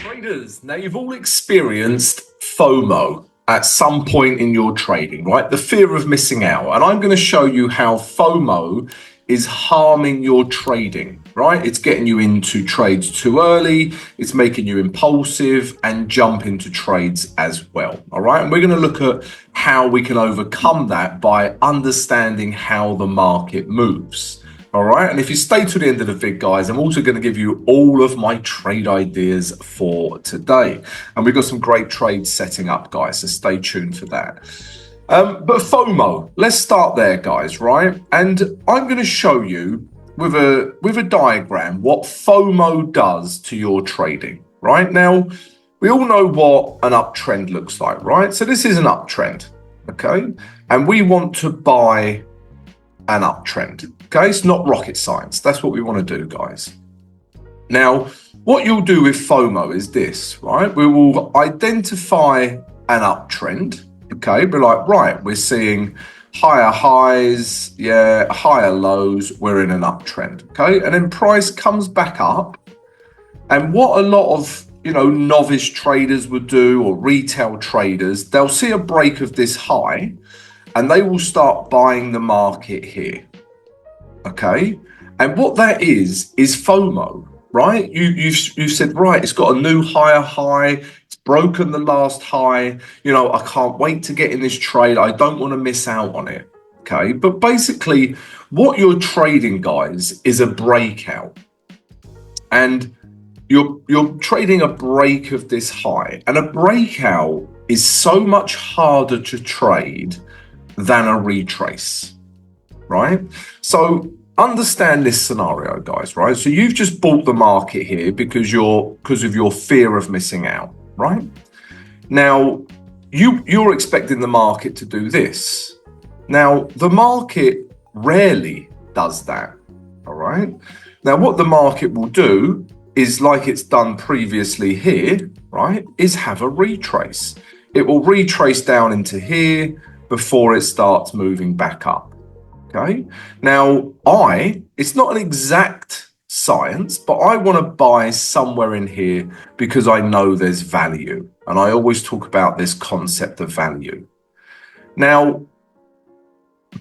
Traders, now you've all experienced FOMO at some point in your trading, right? The fear of missing out. And I'm going to show you how FOMO is harming your trading, right? It's getting you into trades too early. It's making you impulsive and jump into trades as well. All right. And we're going to look at how we can overcome that by understanding how the market moves. All right. And if you stay to the end of the vid, guys, I'm also going to give you all of my trade ideas for today. And we've got some great trades setting up, guys. So stay tuned for that. But FOMO, let's start there, guys, right? And I'm going to show you with a diagram what FOMO does to your trading, right? Now, we all know what an uptrend looks like, right? So this is an uptrend, okay? And we want to buy an uptrend, okay? It's not rocket science. That's what we want to do, guys. Now, what you'll do with FOMO is this, right? We will identify an uptrend. Okay, we're like, right, we're seeing higher highs, higher lows, we're in an uptrend, okay? And then price comes back up. And what a lot of, novice traders would do, or retail traders, they'll see a break of this high and they will start buying the market here, okay? And what that is FOMO, right? You said, right, it's got a new higher high, broken the last high, I can't wait to get in this trade. I don't want to miss out on it. Okay. But basically what you're trading, guys, is a breakout. And you're trading a break of this high. And a breakout is so much harder to trade than a retrace. Right? So understand this scenario, guys, right? So you've just bought the market here because of your fear of missing out. Right? Now, you're expecting the market to do this. Now, the market rarely does that. All right? Now, what the market will do is, like it's done previously here, right, is have a retrace. It will retrace down into here before it starts moving back up. Okay? Now, it's not an exact science, but I want to buy somewhere in here because I know there's value. And I always talk about this concept of value. Now,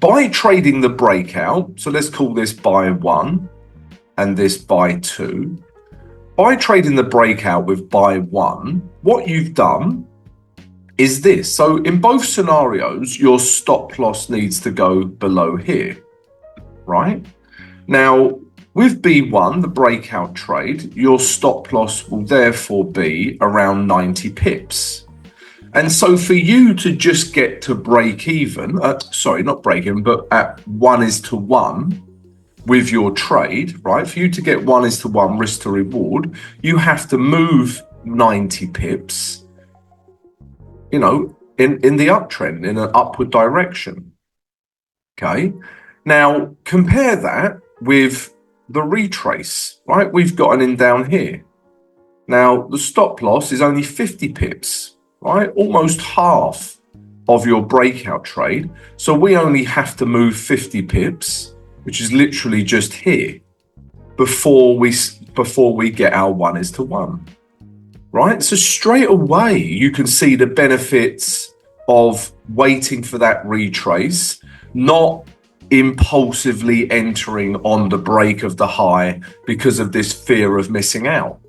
by trading the breakout, so let's call this buy 1 and this buy 2. By trading the breakout with buy 1, what you've done is this. So in both scenarios, your stop loss needs to go below here, right? Now, with B1, the breakout trade, your stop loss will therefore be around 90 pips. And so for you to just get to break even, not break even, but at 1:1 with your trade, right? For you to get 1:1 risk to reward, you have to move 90 pips, in the uptrend, in an upward direction. Okay. Now compare that with the retrace, right? We've got an in down here. Now, the stop loss is only 50 pips, right? Almost half of your breakout trade. So we only have to move 50 pips, which is literally just here, before we get our 1:1, right? So straight away, you can see the benefits of waiting for that retrace, not impulsively entering on the break of the high because of this fear of missing out.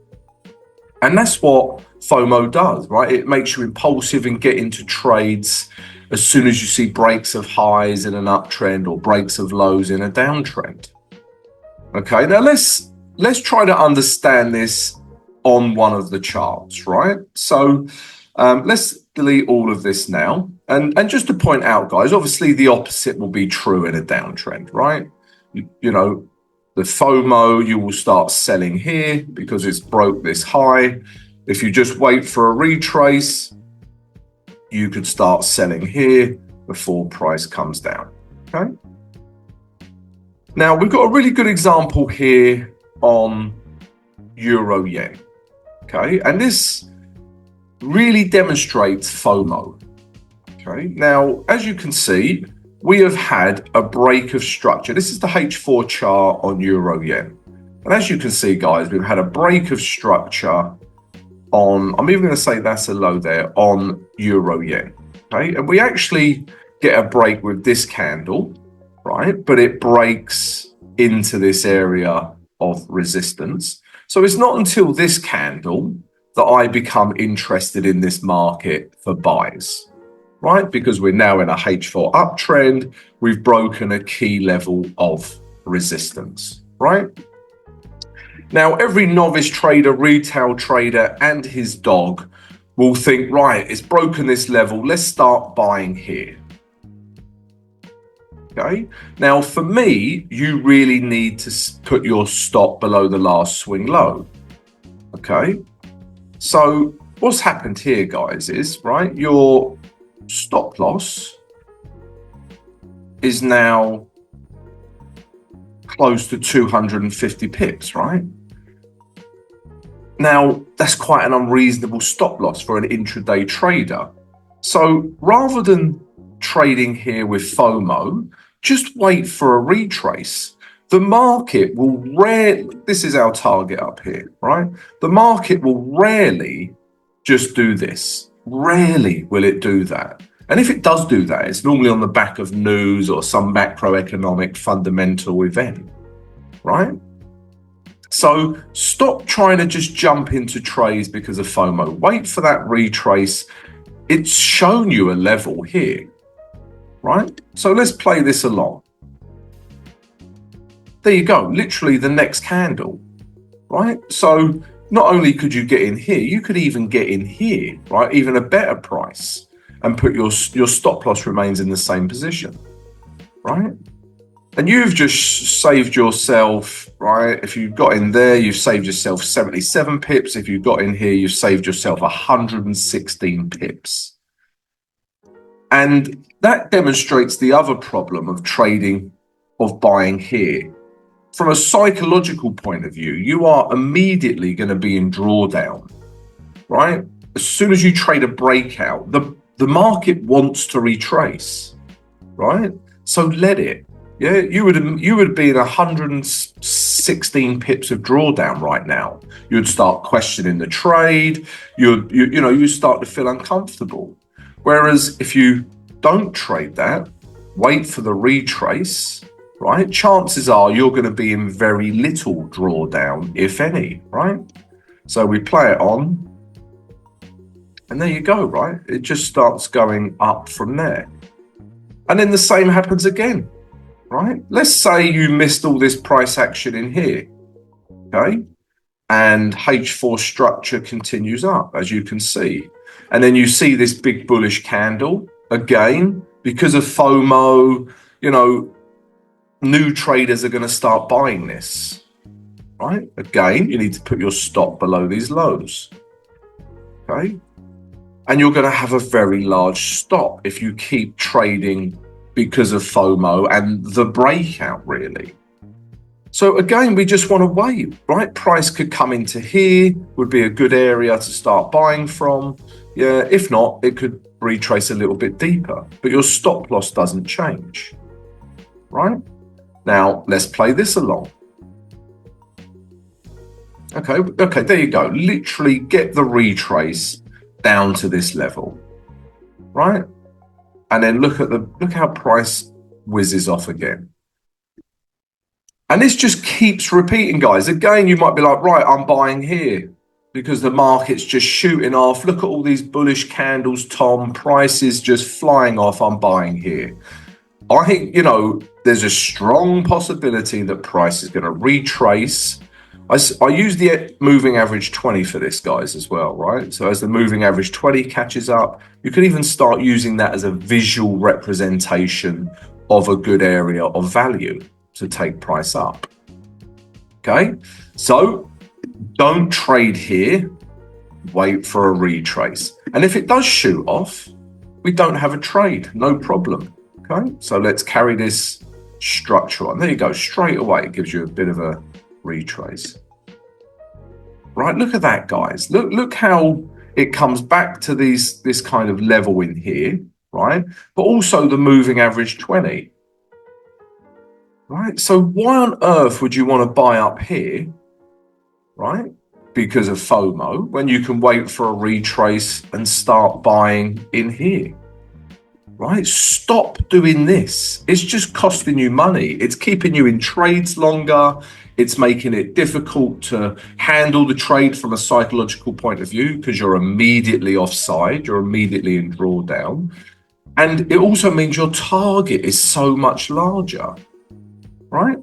And that's what FOMO does, right? It makes you impulsive and get into trades as soon as you see breaks of highs in an uptrend or breaks of lows in a downtrend. Okay, now let's try to understand this on one of the charts, right? So let's delete all of this now. And just to point out, guys, obviously the opposite will be true in a downtrend, right? The FOMO, you will start selling here because it's broke this high. If you just wait for a retrace, you could start selling here before price comes down, okay? Now, we've got a really good example here on Euro Yen, okay? And this really demonstrates FOMO. Okay, now, as you can see, we have had a break of structure. This is the H4 chart on Euro Yen. And as you can see, guys, we've had a break of structure on, I'm even going to say that's a low there, on euro yen. Okay, and we actually get a break with this candle, right? But it breaks into this area of resistance. So it's not until this candle that I become interested in this market for buys, right? Because we're now in a H4 uptrend. We've broken a key level of resistance, right? Now, every novice trader, retail trader, and his dog will think, right, it's broken this level. Let's start buying here. Okay. Now, for me, you really need to put your stop below the last swing low. Okay. So what's happened here, guys, is, right, your stop loss is now close to 250 pips, right? Now, that's quite an unreasonable stop loss for an intraday trader. So rather than trading here with FOMO, just wait for a retrace. The market will rarely, this is our target up here, right? The market will rarely just do this. Rarely will it do that. And if it does do that, it's normally on the back of news or some macroeconomic fundamental event, right? So stop trying to just jump into trades because of FOMO. Wait for that retrace. It's shown you a level here, right? So let's play this along. There you go, literally the next candle, right? So not only could you get in here, you could even get in here, right? Even a better price, and put your stop loss remains in the same position, right? And you've just saved yourself, right? If you got in there, you've saved yourself 77 pips. If you got in here, you've saved yourself 116 pips. And that demonstrates the other problem of trading, of buying here. From a psychological point of view, you are immediately going to be in drawdown, right? As soon as you trade a breakout, the market wants to retrace, right? So let it. Yeah, you would be in 116 pips of drawdown right now. You'd start questioning the trade. You start to feel uncomfortable. Whereas if you don't trade that, wait for the retrace, right? Chances are you're going to be in very little drawdown, if any, right? So we play it on, and there you go, right? It just starts going up from there. And then the same happens again. Right? Let's say you missed all this price action in here, okay? And H4 structure continues up, as you can see. And then you see this big bullish candle again, because of FOMO, new traders are going to start buying this, right? Again, you need to put your stop below these lows, okay? And you're going to have a very large stop if you keep trading because of FOMO and the breakout, really. So again, we just want to wait, right? Price could come into here, would be a good area to start buying from. Yeah, if not, it could retrace a little bit deeper, but your stop loss doesn't change, right? Now, let's play this along. Okay, there you go. Literally get the retrace down to this level, right? And then look how price whizzes off again. And this just keeps repeating, guys. Again, you might be like, right, I'm buying here because the market's just shooting off. Look at all these bullish candles, Tom. Price is just flying off. I'm buying here. I think, there's a strong possibility that price is going to retrace. I use the moving average 20 for this, guys, as well, right? So as the moving average 20 catches up, you can even start using that as a visual representation of a good area of value to take price up. Okay, so don't trade here, wait for a retrace. And if it does shoot off, we don't have a trade, no problem. Okay, so let's carry this structure on. There you go, straight away, it gives you a bit of a retrace. Right, look at that, guys. Look how it comes back to this kind of level in here, right? But also the moving average 20. Right? So why on earth would you want to buy up here? Right? because of FOMO when you can wait for a retrace and start buying in here, right? Stop doing this. It's just costing you money. It's keeping you in trades longer. It's making it difficult to handle the trade from a psychological point of view because you're immediately offside, you're immediately in drawdown. And it also means your target is so much larger, right?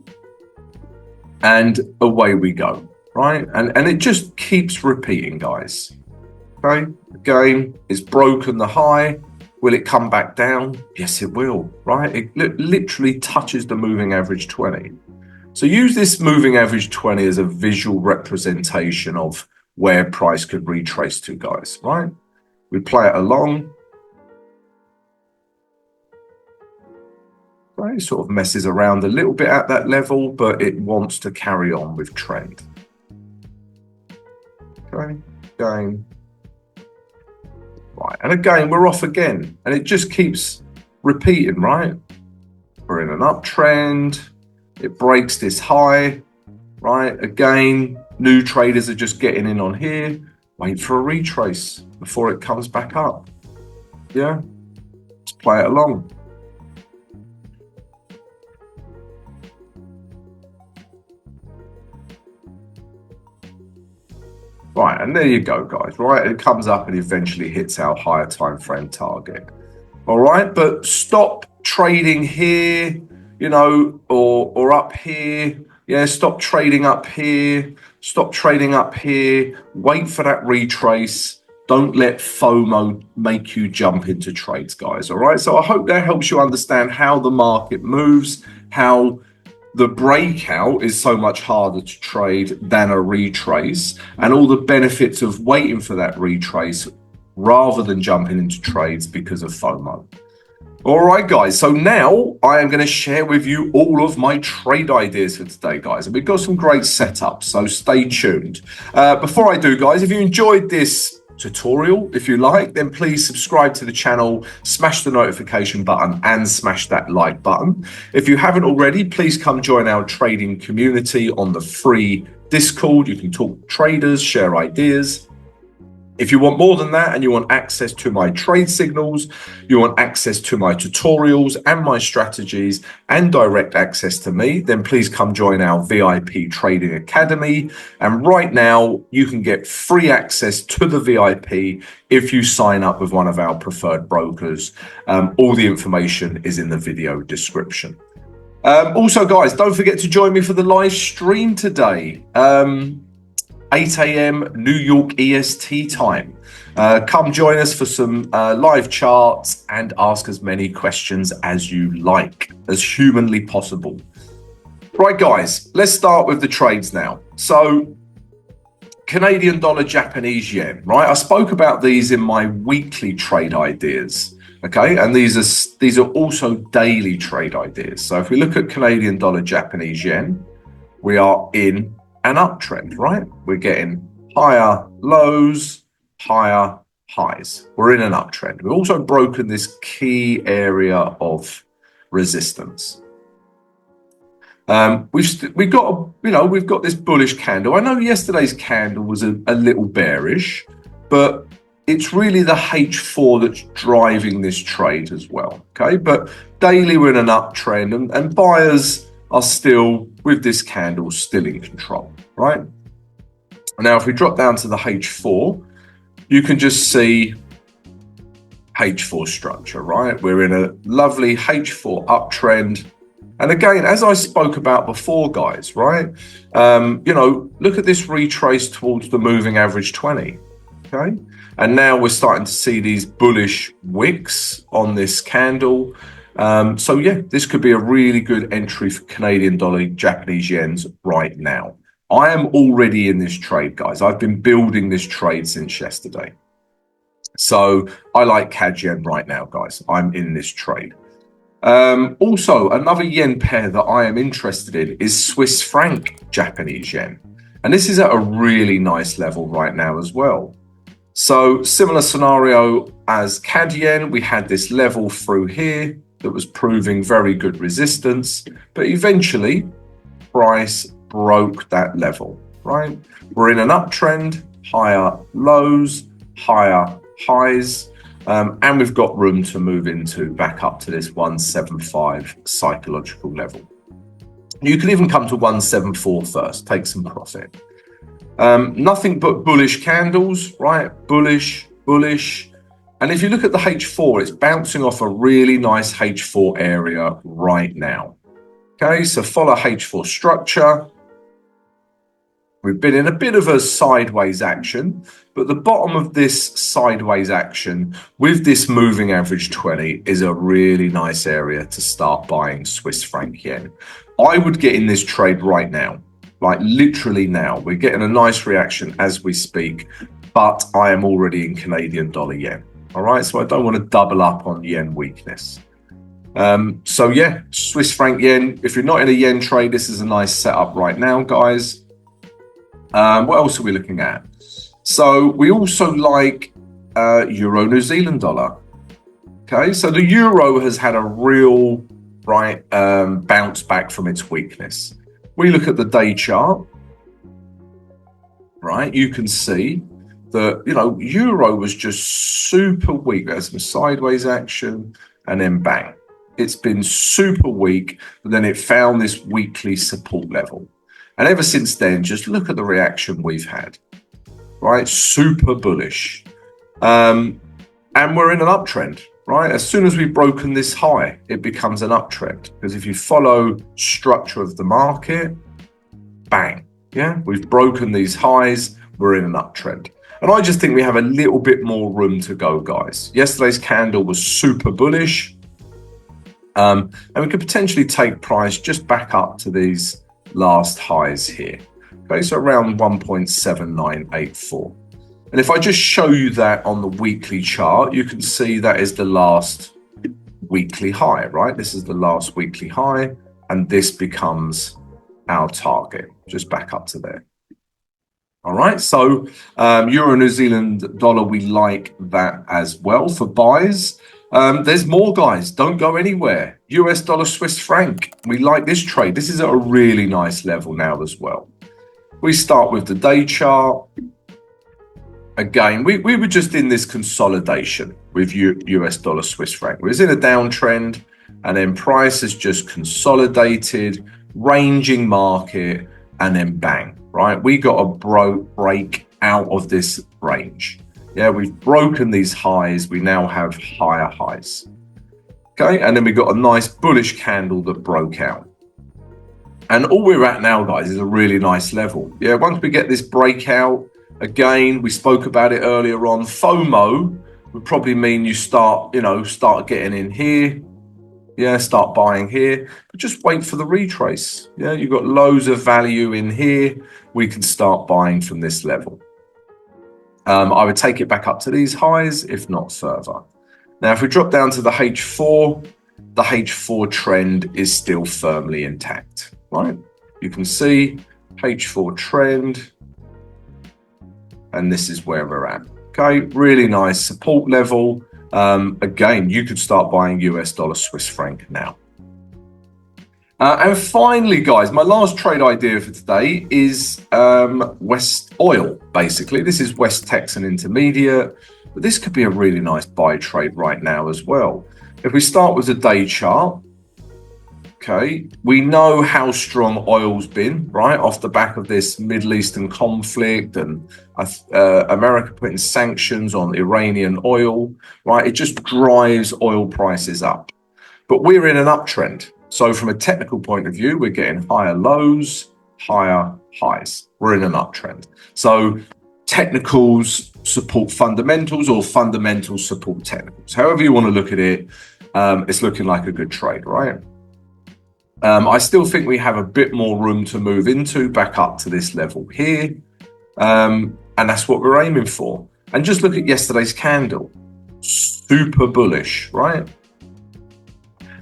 And away we go, right? And it just keeps repeating, guys. Okay, again, it's broken the high. Will it come back down? Yes, it will, right? It literally touches the moving average 20. So use this moving average 20 as a visual representation of where price could retrace to, guys, right? We play it along. Right, it sort of messes around a little bit at that level, but it wants to carry on with trend. Okay, going. Right, and again, we're off again, and it just keeps repeating, right? We're in an uptrend, it breaks this high, right? Again, new traders are just getting in on here, wait for a retrace before it comes back up. Yeah, let's play it along. Right, and there you go, guys, right? It comes up and eventually hits our higher time frame target. All right, but stop trading here, you know, or up here. Yeah, stop trading up here. Stop trading up here. Wait for that retrace. Don't let FOMO make you jump into trades, guys. All right, so I hope that helps you understand how the market moves, how the breakout is so much harder to trade than a retrace, and all the benefits of waiting for that retrace rather than jumping into trades because of FOMO. All right, guys, so now I am going to share with you all of my trade ideas for today, guys, and we've got some great setups, so stay tuned. Before I do, guys, if you enjoyed this tutorial, if you like, then please subscribe to the channel, smash the notification button and smash that like button. If you haven't already, please come join our trading community on the free Discord. You can talk to traders, share ideas. If you want more than that and you want access to my trade signals, you want access to my tutorials and my strategies and direct access to me, then please come join our VIP Trading Academy. And right now you can get free access to the VIP if you sign up with one of our preferred brokers. All the information is in the video description. Also, guys, don't forget to join me for the live stream today. 8 a.m. New York EST time. Come join us for some live charts and ask as many questions as you like, as humanly possible. Right, guys, let's start with the trades now. So, Canadian dollar, Japanese yen, right? I spoke about these in my weekly trade ideas, okay? And these are also daily trade ideas. So if we look at Canadian dollar, Japanese yen, we are in an uptrend, right? We're getting higher lows, higher highs. We're in an uptrend. We've also broken this key area of resistance. We've got this bullish candle. I know yesterday's candle was a little bearish, but it's really the H4 that's driving this trade as well. Okay, but daily we're in an uptrend, and buyers are still, with this candle, still in control, right? Now, if we drop down to the H4, you can just see H4 structure, right? We're in a lovely H4 uptrend. And again, as I spoke about before, guys, right? Look at this retrace towards the moving average 20, okay? And now we're starting to see these bullish wicks on this candle. So yeah, this could be a really good entry for Canadian dollar, Japanese yens right now. I am already in this trade, guys. I've been building this trade since yesterday. So I like CAD yen right now, guys. I'm in this trade. Also, another yen pair that I am interested in is Swiss franc Japanese yen. And this is at a really nice level right now as well. So similar scenario as CAD yen, we had this level through here that was proving very good resistance, but eventually price broke that level. right? We're in an uptrend, higher lows, higher highs, and we've got room to move into back up to this 175 psychological level. You can even come to 174 first, take some profit. Nothing but bullish candles, right? Bullish, bullish. And if you look at the H4, it's bouncing off a really nice H4 area right now. Okay, so follow H4 structure. We've been in a bit of a sideways action, but the bottom of this sideways action with this moving average 20 is a really nice area to start buying Swiss franc yen. I would get in this trade right now, like literally now. We're getting a nice reaction as we speak, but I am already in Canadian dollar yen. All right, so I don't want to double up on yen weakness. So yeah, Swiss franc yen. If you're not in a yen trade, this is a nice setup right now, guys. What else are we looking at? So we also like Euro New Zealand dollar. Okay, so the euro has had a real bounce back from its weakness. We look at the day chart, right? You can see that, euro was just super weak. There's some sideways action and then bang. It's been super weak, but then it found this weekly support level. And ever since then, just look at the reaction we've had, right? Super bullish. And we're in an uptrend, right? As soon as we've broken this high, it becomes an uptrend. Because if you follow structure of the market, bang, yeah? We've broken these highs, we're in an uptrend. And I just think we have a little bit more room to go, guys. Yesterday's candle was super bullish. And we could potentially take price just back up to these last highs here. Okay, so around 1.7984. And if I just show you that on the weekly chart, you can see that is the last weekly high, right? This is the last weekly high, and this becomes our target, just back up to there. All right, so Euro New Zealand dollar, we like that as well for buys. There's more, guys. Don't go anywhere. US dollar, Swiss franc. We like this trade. This is at a really nice level now as well. We start with the day chart. Again, we were just in this consolidation with US dollar, Swiss franc. We was in a downtrend, and then price has just consolidated, ranging market, and then bang, right? We got a break out of this range. Yeah, we've broken these highs. We now have higher highs. Okay, and then we got a nice bullish candle that broke out. And all we're at now, guys, is a really nice level. Yeah, once we get this breakout, again, we spoke about it earlier on, FOMO would probably mean you start getting in here. Yeah, start buying here, but just wait for the retrace. Yeah, you've got loads of value in here. We can start buying from this level. I would take it back up to these highs, if not further. Now, if we drop down to the H4, the H4 trend is still firmly intact, right? You can see H4 trend, and this is where we're at. Okay, really nice support level. Again, you could start buying US dollar, Swiss franc now. And finally, guys, my last trade idea for today is West Oil, basically. This is West Texan Intermediate, but this could be a really nice buy trade right now as well. If we start with the day chart, okay, we know how strong oil's been, right? Off the back of this Middle Eastern conflict and America putting sanctions on Iranian oil, right? It just drives oil prices up. But we're in an uptrend. So from a technical point of view, we're getting higher lows, higher highs. We're in an uptrend. So technicals support fundamentals, or fundamentals support technicals. However you want to look at it, it's looking like a good trade, right? I still think we have a bit more room to move into back up to this level here. And that's what we're aiming for. And just look at yesterday's candle. Super bullish, right?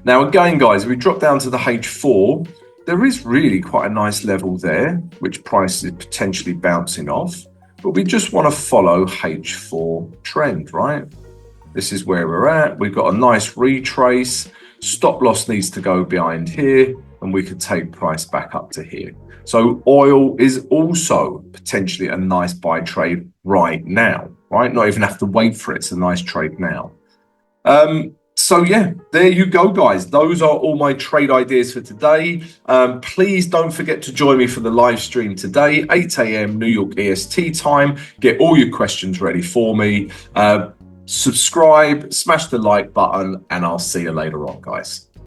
Now, again, guys, if we drop down to the H4, there is really quite a nice level there, which price is potentially bouncing off. But we just want to follow H4 trend, right? This is where we're at. We've got a nice retrace. Stop loss needs to go behind here, and we could take price back up to here. So oil is also potentially a nice buy trade right now, right? Not even have to wait for it. It's a nice trade now. So yeah, there you go, guys. Those are all my trade ideas for today. Please don't forget to join me for the live stream today, 8 a.m. New York EST time. Get all your questions ready for me. Subscribe, smash the like button, and I'll see you later on, guys.